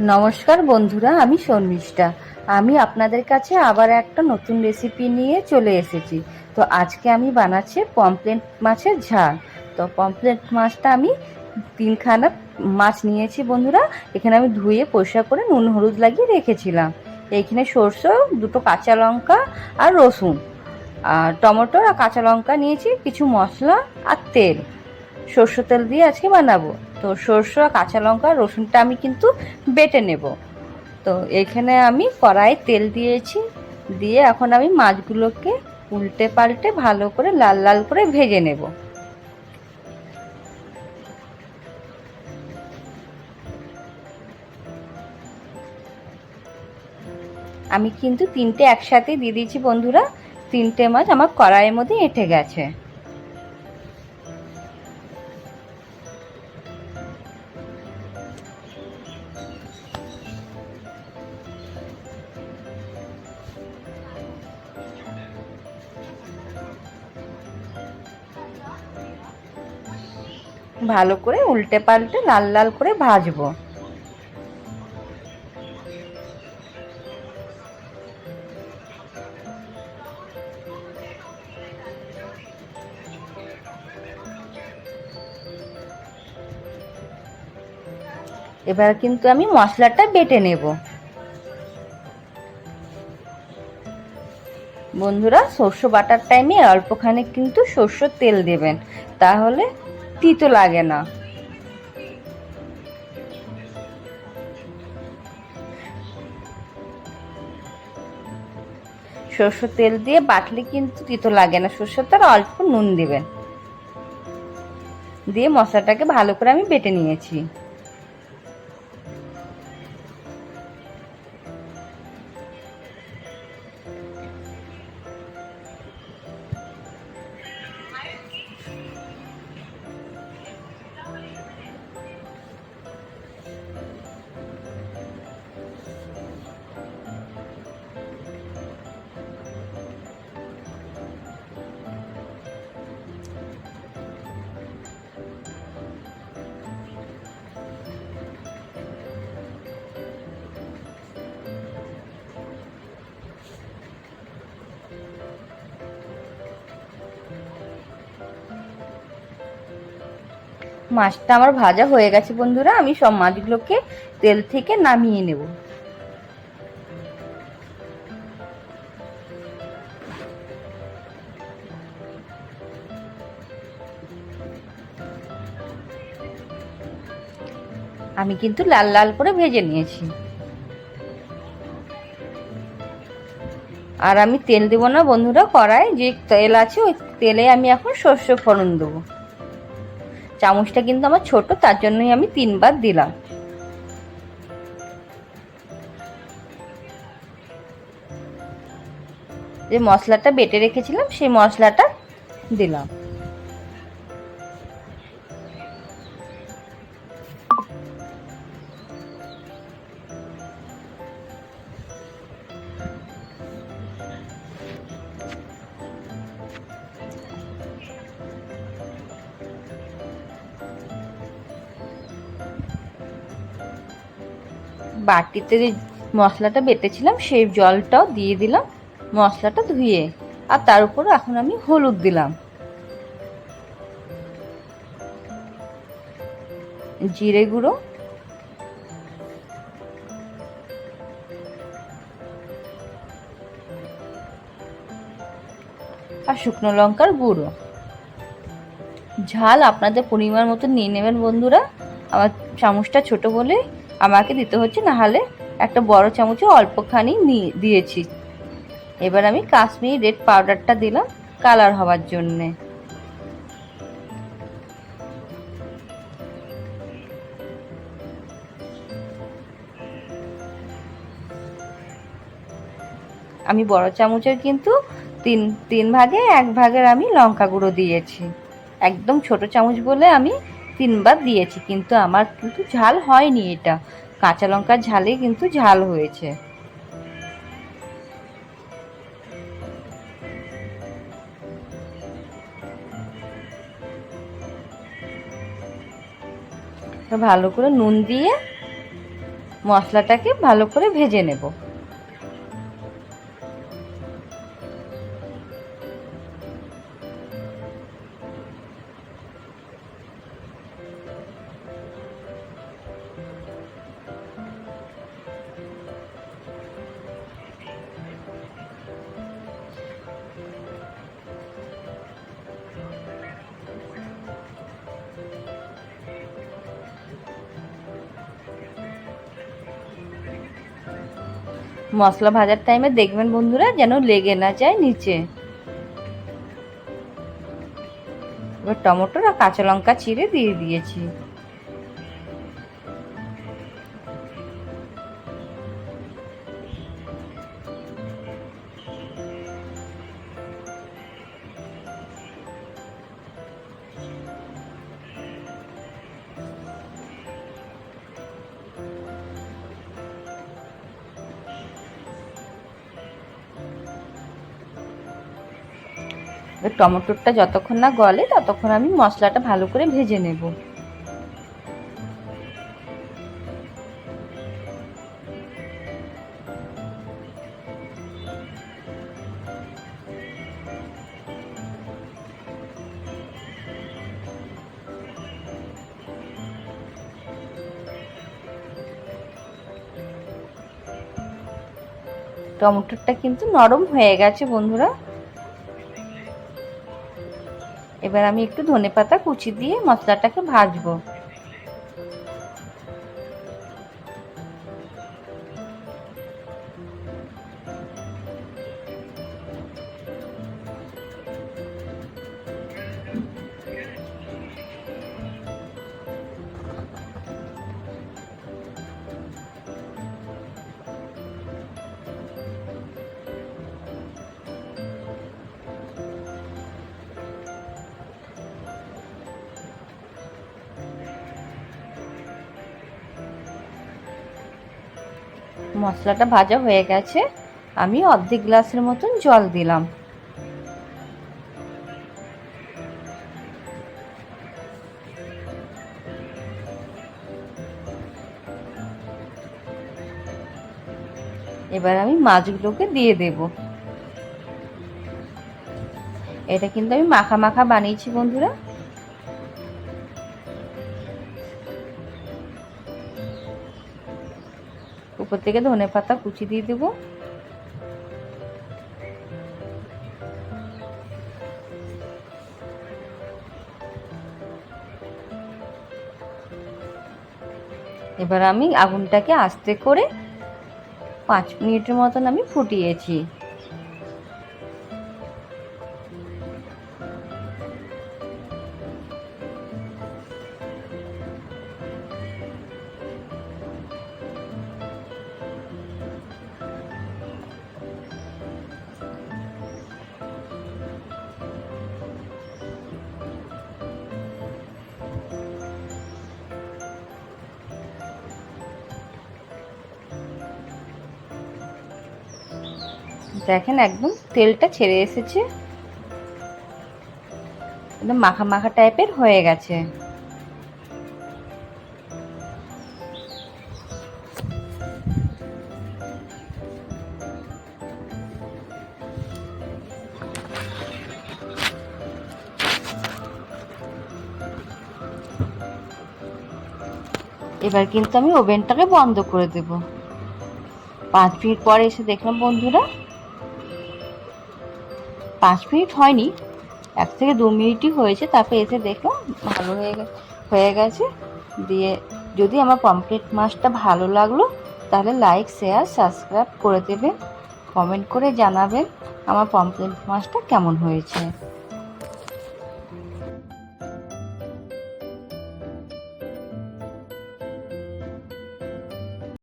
নমস্কার বন্ধুরা, আমি শর্মিষ্ঠা। আমি আপনাদের কাছে আবার একটা নতুন রেসিপি নিয়ে চলে এসেছি। তো আজকে আমি বানাচ্ছি পমফ্রেট মাছের ঝাল। তো পমফ্রেট মাছটা আমি তিনখানা মাছ নিয়েছি বন্ধুরা। এখানে আমি ধুয়ে পরিষ্কার করে নুন হলুদ লাগিয়ে রেখেছিলাম। এইখানে সরষে, দুটো কাঁচা লঙ্কা আর রসুন আর টমেটো আর কাঁচা লঙ্কা নিয়েছি, কিছু মশলা আর তেল। সরষের তেল দিয়ে আজকে বানাবো। তো সরষে, কাঁচা লঙ্কা, রসুনটা আমি কিন্তু বেটে নেব। তো এখানে আমি কড়াই তেল দিয়েছি, দিয়ে এখন আমি মাছগুলোকে উল্টে পাল্টে ভালো করে লাল লাল করে ভেজে নেব। আমি কিন্তু তিনটে একসাথে দিয়ে দিয়েছি বন্ধুরা। তিনটে মাছ আমার কড়াইয়ের মধ্যে এঁটে গেছে। ভালো করে উল্টে পাল্টে লাল লাল করে ভাজবো। এবার কিন্তু আমি মশলাটা বেটে নেব। বন্ধুরা, সর্ষে বাটার টাইমে অল্পখানি কিন্তু সর্ষের তেল দেবেন, তাহলে তিতো লাগে না। সর্ষের তেল দিয়ে বাটলে কিন্তু তিতো লাগে না। সর্ষের তেল অল্প নুন দেবেন, দিয়ে মশলাটাকে ভালো করে আমি বেটে নিয়েছি। মাছটা আমার ভাজা হয়ে গেছে বন্ধুরা। আমি সব মাছগুলোকে তেল থেকে নামিয়ে নেব। আমি কিন্তু লাল লাল করে ভেজে নিয়েছি। আর আমি তেল দেবো না বন্ধুরা, কড়াই যে তেল আছে ওই তেলে আমি এখন সর্ষে ফোড়ন দেবো। চামচটা কিন্তু আমার ছোট, তার জন্যই আমি তিনবার দিলাম। যে মশলাটা বেটে রেখেছিলাম সেই মশলাটা দিলাম। বাটিতে যে মশলাটা বেটেছিলাম সেই জলটাও দিয়ে দিলাম, মশলাটা ধুয়ে। আর তার উপরে এখন আমি হলুদ দিলাম, জিরে গুঁড়ো, আর শুকনো লঙ্কার গুঁড়ো। ঝাল আপনাদের পরিমাণ মতো নিয়ে নেবেন বন্ধুরা। আমার চামচটা ছোট বলে আমাকে দিতে হচ্ছে, না হলে একটা বড় চামচে অল্পখানি দিয়েছি। এবার আমি কাশ্মীরি রেড পাউডারটা দিলাম কালার হওয়ার জন্যে। আমি বড় চামচের কিন্তু তিন ভাগে এক ভাগের আমি লঙ্কা গুঁড়ো দিয়েছি। একদম ছোট চামচ বলে আমি তিনবার দিয়েছি, কিন্তু আমার কিন্তু ঝাল হয়নি। এটা কাঁচা লঙ্কার ঝালে কিন্তু ঝাল হয়েছে। ভালো করে নুন দিয়ে মশলাটাকে ভালো করে ভেজে নেব। মশলা ভাজার টাইমে দেখবেন বন্ধুরা যেন লেগে না যায় নিচে। এবার টমেটো আর কাঁচা লঙ্কা চিড়ে দিয়ে দিয়েছি। টমেটোটা যতক্ষণ না গলে ততক্ষণ আমি মশলাটা ভালো করে ভেজে নেব। টমেটোটা কিন্তু নরম হয়ে গেছে বন্ধুরা। এবার আমি একটু ধনেপাতা কুচি দিয়ে মশলাটাকে ভাজবো। মশলাটা ভাজা হয়ে গেছে, আমি অর্ধেক গ্লাসের মতন জল দিলাম। এবার আমি মাছগুলোকে দিয়ে দেব। এটা কিন্তু আমি মাখা মাখা বানিয়েছি বন্ধুরা। উপর থেকে ধনেপাতা কুচি দিয়ে দেব। এবার আমি আগুনটাকে আস্তে করে 5 মিনিটের মতন আমি ফুটিয়েছি। দেখেন একদম তেলটা ছেড়ে এসেছে, একদম মাখা মাখা টাইপের হয়ে গেছে। এবার কিন্তু আমি ওভেনটাকে বন্ধ করে দেব। 5 মিনিট পরে এসে দেখলাম বন্ধুরা, 5 মিনিট হয়নি, 1 থেকে 2 মিনিটই হয়েছে। তারপরে এসে দেখলাম ভালো হয়ে গেছে। দিয়ে যদি আমার পমফ্রেট মাছটা ভালো লাগলো তাহলে লাইক, শেয়ার, সাবস্ক্রাইব করে দেবেন, কমেন্ট করে জানাবেন আমার পমফ্রেট মাছটা কেমন হয়েছে।